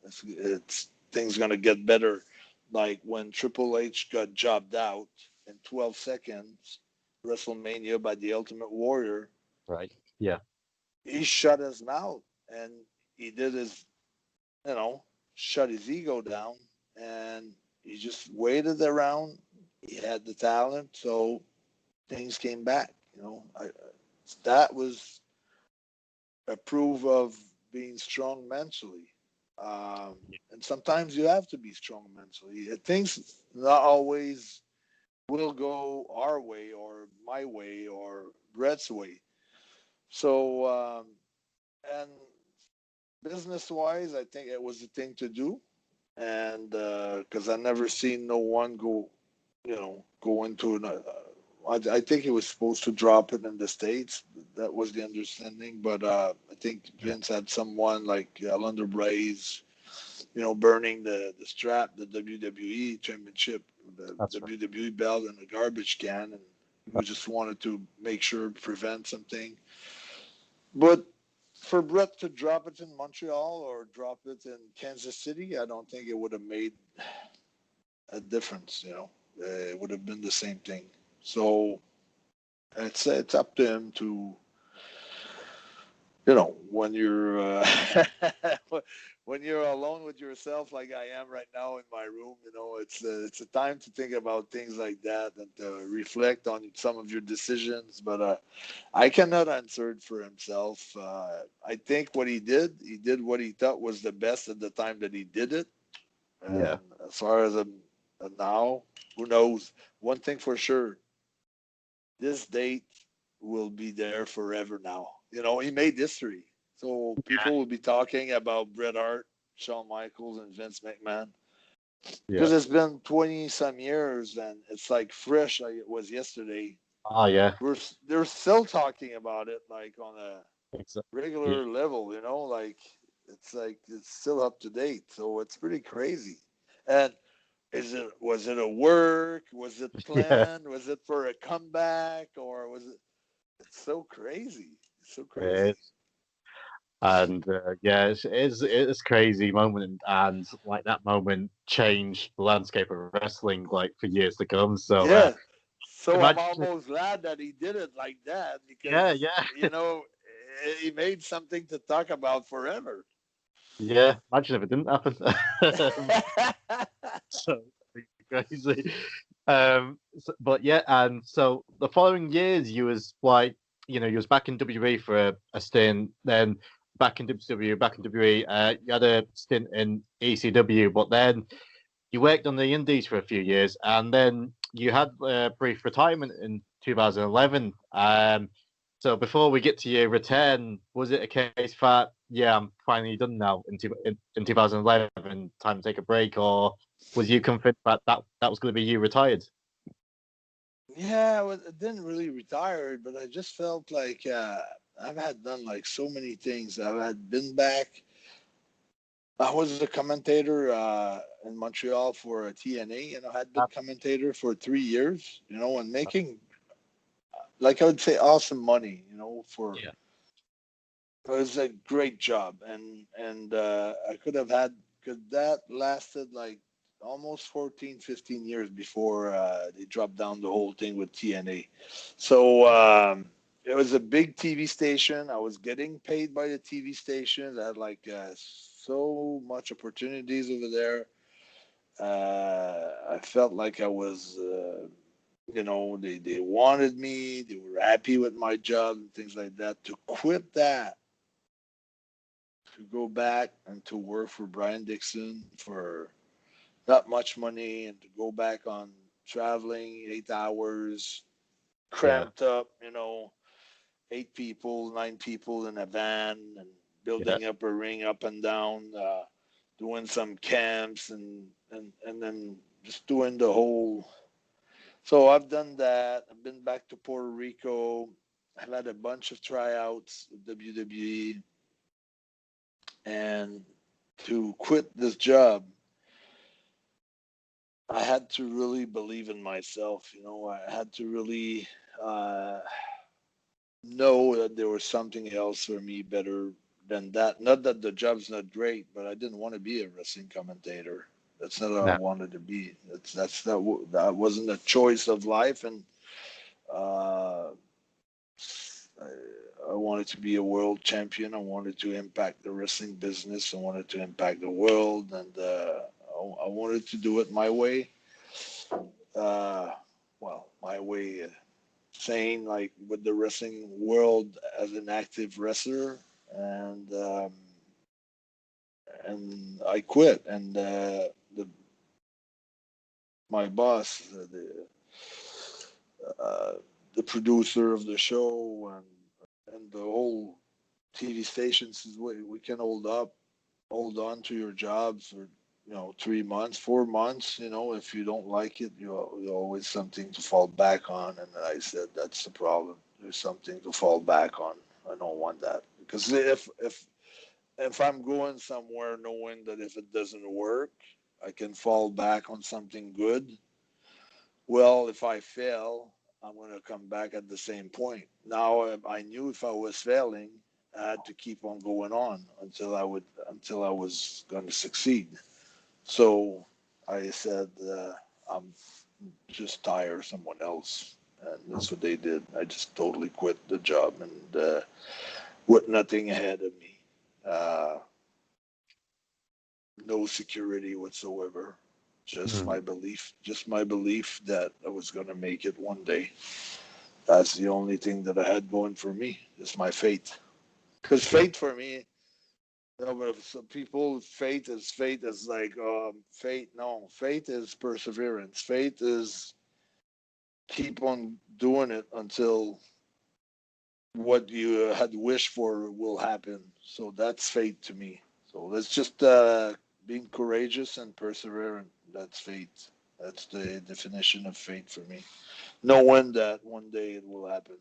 It's things gonna get better. Like when Triple H got jobbed out in 12 seconds, WrestleMania by the Ultimate Warrior, Right. Yeah. he shut his mouth and he did his, you know, shut his ego down and he just waited around. He had the talent, so things came back. That was a proof of being strong mentally. And sometimes you have to be strong mentally. Things not always will go our way or my way or Brett's way. So, and business wise, I think it was the thing to do. And because I never seen no one go, go into I think he was supposed to drop it in the States. That was the understanding. But I think Vince had someone like Alundra Blaze, burning the strap, the WWE Championship, the WWE belt in a garbage can, and we just wanted to make sure prevent something. But for Brett to drop it in Montreal or drop it in Kansas City, I don't think it would have made a difference. It would have been the same thing. So it's up to him to, when you're when you're alone with yourself like I am right now in my room, it's a time to think about things like that and to reflect on some of your decisions. But I cannot answer it for himself. I think what he did what he thought was the best at the time that he did it. And as far as now, who knows? One thing for sure, this date will be there forever now. He made history. So people will be talking about Bret Hart, Shawn Michaels, and Vince McMahon. Because it's been 20 some years and it's like fresh like it was yesterday. Oh, yeah. They're still talking about it like on a regular level, like it's still up to date. So it's pretty crazy. And was it a work? Was it planned? Yeah. Was it for a comeback? Or was it? It's so crazy. It's so It crazy. is. And it's crazy moment, and like that moment changed the landscape of wrestling like for years to come. So Yeah. So I'm imagine, almost glad that he did it like that because yeah, he made something to talk about forever. yeah. Imagine if it didn't happen. So crazy. But yeah, and so the following years, you was like, you was back in WWE for a stint, then back in WCW, back in WWE. You had a stint in ECW, but then you worked on the Indies for a few years, and then you had a brief retirement in 2011. So before we get to your return, was it a case that I'm finally done now in 2011, time to take a break, or was you convinced that was going to be you retired? Yeah, I didn't really retire, but I just felt like I've had done like so many things. I've had been back. I was a commentator in Montreal for TNA, and I had been commentator for 3 years. And making, like I would say, awesome money. For it was a great job, and I could have had because that lasted like almost 14, 15 years before they dropped down the whole thing with TNA. So it was a big TV station. I was getting paid by the TV station. I had like so much opportunities over there. I felt like I was, they wanted me. They were happy with my job and things like that. To quit that, to go back and to work for Brian Dixon for not much money and to go back on traveling 8 hours, cramped up, 8 people, 9 people in a van and building up a ring up and down, doing some camps and then just doing the whole. So I've done that. I've been back to Puerto Rico. I've had a bunch of tryouts at WWE. And to quit this job, I had to really believe in myself. I had to really know that there was something else for me better than that. Not that the job's not great, but I didn't want to be a wrestling commentator. That's not what I wanted to be. That wasn't a choice of life, and uh, I wanted to be a world champion. I wanted to impact the wrestling business. I wanted to impact the world, and I wanted to do it my way. My way, saying like with the wrestling world as an active wrestler, and and I quit. And my boss, the producer of the show, and the whole TV station says, we can hold on to your job for 3 months, 4 months. If you don't like it, you always something to fall back on. And I said, that's the problem. There's something to fall back on. I don't want that, because if I'm going somewhere knowing that if it doesn't work, I can fall back on something good. Well, if I fail, I'm going to come back at the same point. Now, I knew if I was failing, I had to keep on going on until I was going to succeed. So I said, I'm just hire someone else. And that's what they did. I just totally quit the job, and with nothing ahead of me. No security whatsoever. Just my belief that I was going to make it one day. That's the only thing that I had going for me. It's my faith. Because faith for me, some people, faith is like, faith. No, faith is perseverance. Faith is keep on doing it until what you had wished for will happen. So that's faith to me. So that's just being courageous and perseverant. That's faith. That's the definition of faith for me. Knowing that one day it will happen.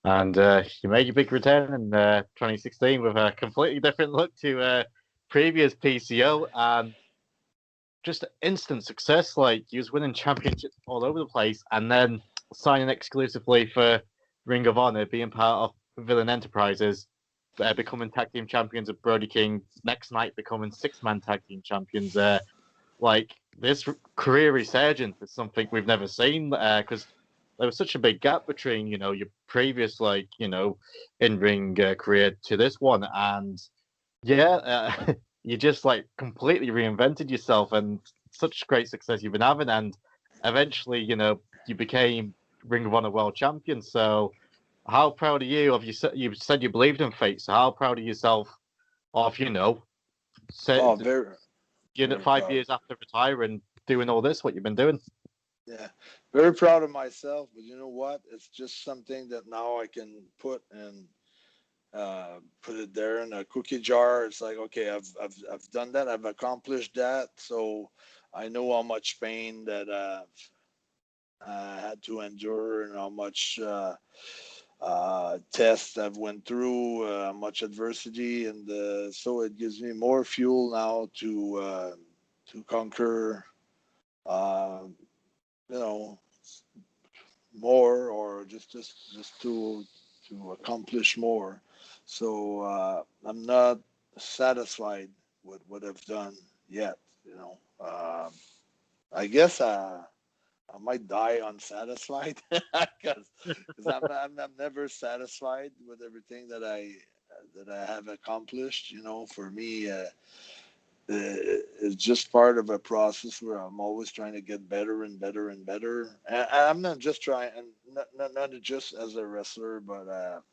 And you made your big return in 2016 with a completely different look to previous PCO, and just instant success. Like, you was winning championships all over the place, and then signing exclusively for Ring of Honor, being part of Villain Enterprises, becoming tag team champions of Brody King. Next night, becoming 6-man tag team champions. Like, this career resurgence is something we've never seen, because there was such a big gap between your previous in-ring career to this one, and you just like completely reinvented yourself, and such great success you've been having, and eventually you became Ring of Honor World Champion. So how proud are you of you said you believed in fate, so how proud of yourself of Oh, very, very 5 years proud. after retiring, doing all this, what you've been doing? Yeah, very proud of myself. But you know what? It's just something that now I can put it there in a cookie jar. It's like, okay, I've done that. I've accomplished that. So I know how much pain that I had to endure, and how much tests I've went through, much adversity, and so it gives me more fuel now to conquer, uh, you know, more, or just to accomplish more. So I'm not satisfied with what I've done yet. I guess I might die unsatisfied because I'm never satisfied with everything that I have accomplished. For me, it's just part of a process where I'm always trying to get better and better and better. And I'm not just trying, and not just as a wrestler, but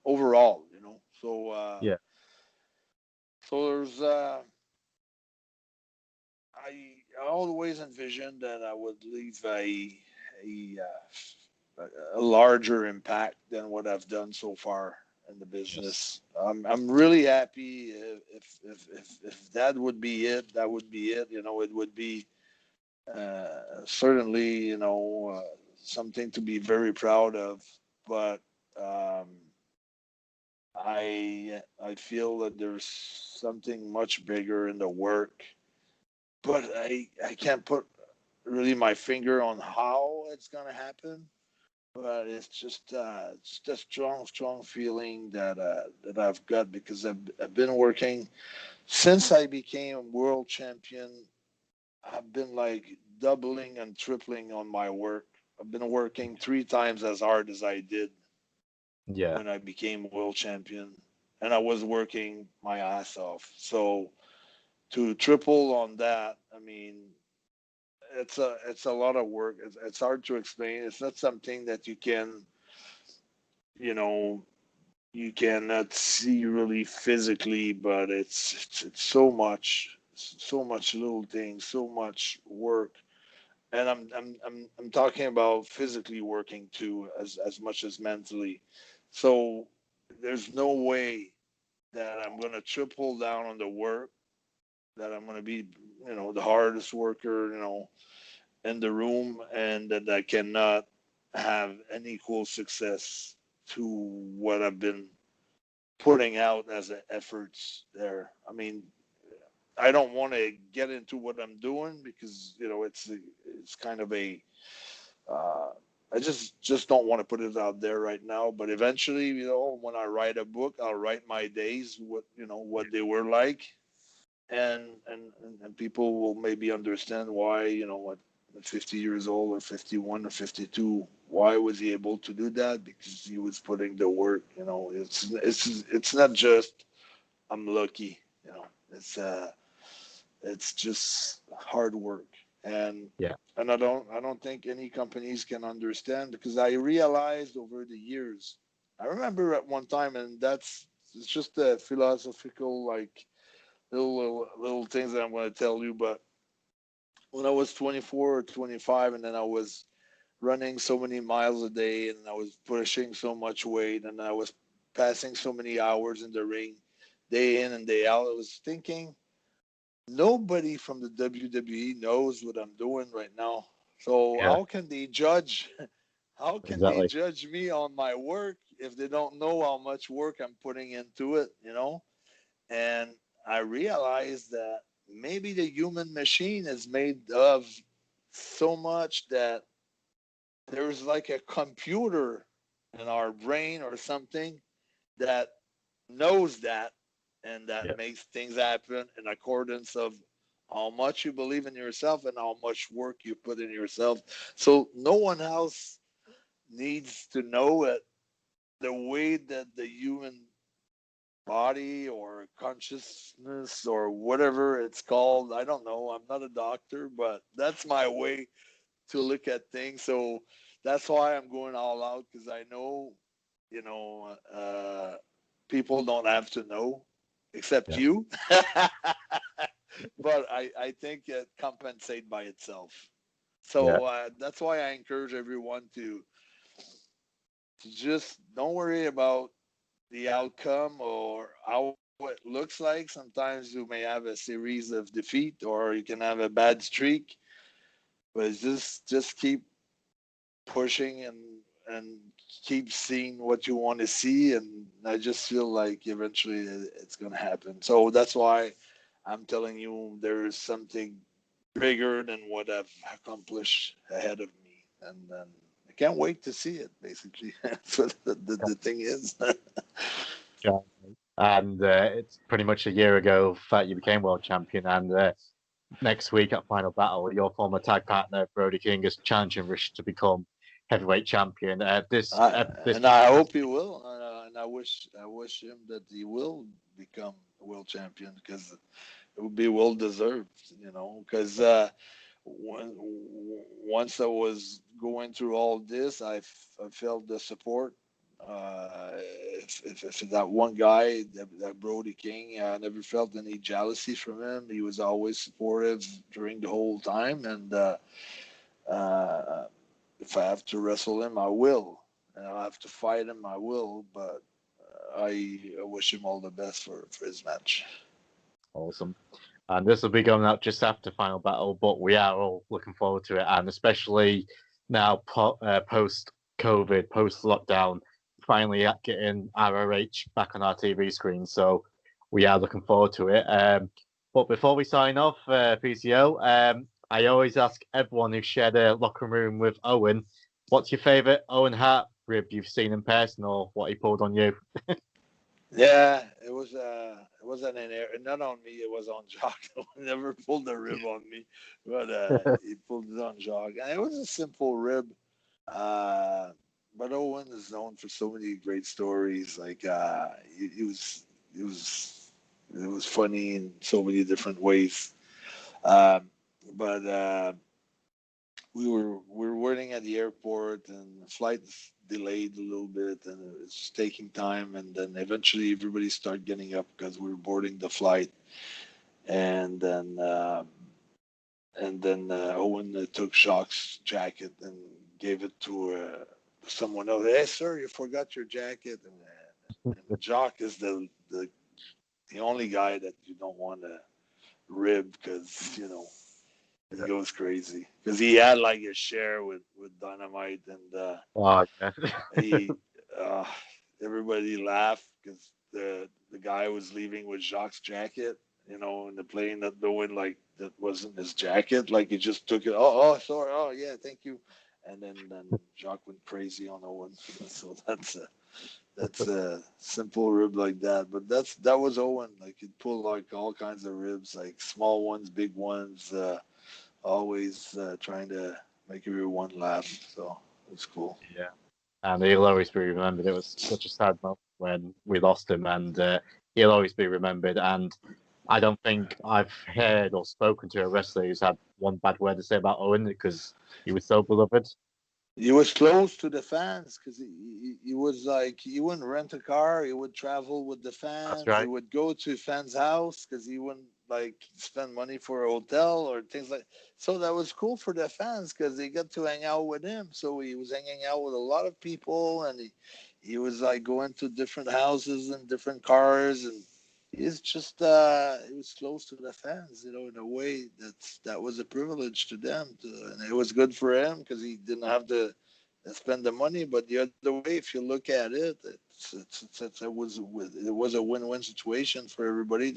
overall. So Yeah. so there's I always envisioned that I would leave a larger impact than what I've done so far in the business. I'm really happy if that would be it. That would be it. It would be certainly something to be very proud of. But I feel that there's something much bigger in the work, but I can't put really my finger on how it's gonna happen. But it's just strong feeling that I've got, because I've been working since I became world champion. I've been like doubling and tripling on my work. I've been working 3 times as hard as I did Yeah. when I became world champion, and I was working my ass off. So to triple on that, I mean, it's a lot of work. It's hard to explain. It's not something that you can, you know, you cannot see really physically, but it's so much little things, so much work. And I'm talking about physically working too, as much as mentally. So there's no way that I'm gonna triple down on the work, that I'm gonna be, the hardest worker, in the room, and that I cannot have an equal success to what I've been putting out as efforts there. I mean, I don't want to get into what I'm doing because it's kind of a uh, I just don't want to put it out there right now. But eventually, when I write a book, I'll write my days, what they were like, and people will maybe understand why, at 50 years old or 51 or 52, why was he able to do that? Because he was putting the work. It's not just I'm lucky. It's just hard work, and Yeah. I don't think any companies can understand, because I realized over the years. I remember at one time, and it's just a philosophical, like, little things that I'm going to tell you. But when I was 24 or 25, and then I was running so many miles a day, and I was pushing so much weight, and I was passing so many hours in the ring, day in and day out, I was thinking, nobody from the WWE knows what I'm doing right now. So Yeah. how can they judge? How can they Exactly. judge me on my work if they don't know how much work I'm putting into it? And I realized that maybe the human machine is made of so much that there's like a computer in our brain or something that knows that, and that Yeah. makes things happen in accordance of how much you believe in yourself and how much work you put in yourself. So no one else needs to know it the way that the human body or consciousness or whatever it's called. I don't know. I'm not a doctor, but that's my way to look at things. So that's why I'm going all out, because I know, you know, uh, people don't have to know except Yeah. you. But I think it compensates by itself. Yeah. So that's why I encourage everyone to just don't worry about the outcome or how it looks like. Sometimes you may have a series of defeat, or you can have a bad streak, but just keep pushing and keep seeing what you want to see. And I just feel like eventually it's going to happen. So that's why I'm telling you, there is something bigger than what I've accomplished ahead of me, and I can't wait to see it, basically. That's what the thing is. Yeah. And it's pretty much a year ago that you became world champion. And next week at Final Battle, your former tag partner Brody King is challenging Rich to become heavyweight champion. This And I hope he will, and I wish him that he will become a world champion, because it would be well deserved, because once I was going through all this, I felt the support. If that one guy, that Brody King, I never felt any jealousy from him. He was always supportive during the whole time, and uh, if I have to wrestle him, I will. And I have to fight him, I will. But I wish him all the best for his match. awesome. And this will be going out just after Final Battle, but we are all looking forward to it. And especially now, post COVID, post lockdown, finally getting ROH back on our TV screen. So we are looking forward to it. But before we sign off, PCO, I always ask everyone who shared a locker room with Owen, what's your favorite Owen Hart rib you've seen in person, or what he pulled on you? Yeah, it wasn't an air, not on me. It was on Jock. He never pulled a rib on me, but he pulled it on Jock, and it was a simple rib. Uh, but Owen is known for so many great stories. Like he was, it was funny in so many different ways. Um, but we were waiting at the airport, and the flight delayed a little bit, and it's taking time. And then eventually everybody started getting up because we were boarding the flight. And then Owen took Jacques' jacket and gave it to someone else. Hey, sir, you forgot your jacket. And Jacques is the only guy that you don't want to rib because, you know, he goes crazy. Because he had like a share with Dynamite, and he everybody laughed because the guy was leaving with Jacques' jacket, you know, in the plane, not knowing like that wasn't his jacket. Like he just took it. Oh, sorry. Oh, yeah, thank you. And then Jacques went crazy on Owen. So that's a simple rib like that. But that was Owen. Like he'd pull like all kinds of ribs, like small ones, big ones. Always trying to make everyone laugh. So it was cool. Yeah. And he'll always be remembered. It was such a sad moment when we lost him, and he'll always be remembered. And I don't think I've heard or spoken to a wrestler who's had one bad word to say about Owen because he was so beloved. He was close to the fans because he was like, he wouldn't rent a car. He would travel with the fans. That's right. He would go to fans' house because he wouldn't like spend money for a hotel or things like. So that was cool for the fans because they got to hang out with him. So he was hanging out with a lot of people, and he was like going to different houses and different cars, and he's just he was close to the fans, you know, in a way that was a privilege to them, and it was good for him because he didn't have to spend the money. But the other way, if you look at it, it was a win-win situation for everybody.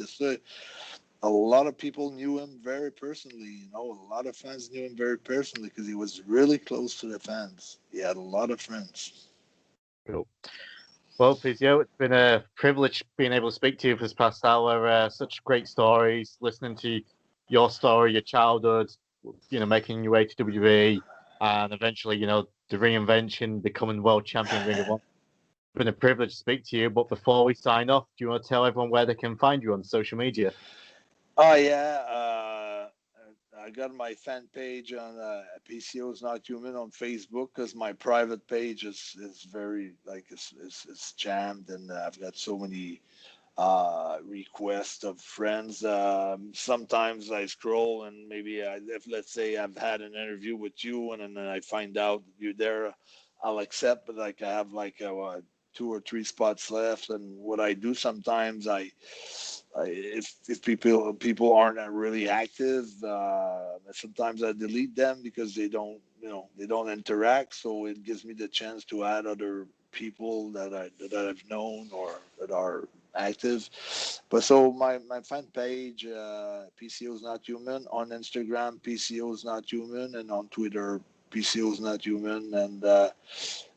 A lot of people knew him very personally, you know. A lot of fans knew him very personally because he was really close to the fans. He had a lot of friends. Cool. Well, PCO, it's been a privilege being able to speak to you for this past hour. Such great stories, listening to your story, your childhood, you know, making your way to WWE, and eventually, you know, the reinvention, becoming world champion Ring of Honor. It's been a privilege to speak to you. But before we sign off, do you want to tell everyone where they can find you on social media? Oh yeah, I got my fan page on PCO's Not Human on Facebook because my private page is very like it's jammed, and I've got so many requests of friends. Sometimes I scroll and maybe if let's say I've had an interview with you and then I find out you're there, I'll accept. But like I have like 2 or 3 spots left, and what I do sometimes if people aren't really active, sometimes I delete them because they don't interact. So it gives me the chance to add other people that I've known or that are active. But so my fan page, PCO's Not Human, on Instagram, PCO's Not Human, and on Twitter, PCO's Not Human, and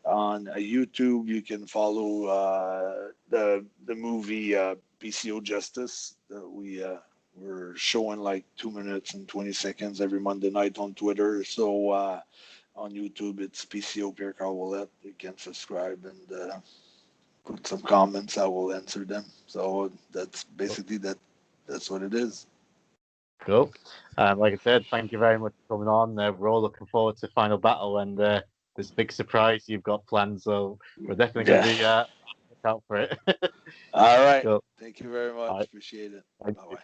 on YouTube you can follow the movie PCO Justice that we're showing like 2 minutes and 20 seconds every Monday night on Twitter. So on YouTube it's PCO Pierre Carl Ouellet. You can subscribe and put some comments. I will answer them. So that's basically that's what it is. Cool. Like I said, thank you very much for coming on. We're all looking forward to Final Battle and this big surprise you've got planned. So we're definitely going to be look out for it. All right. Cool. Thank you very much. All right. Appreciate it. Thank Bye you. bye.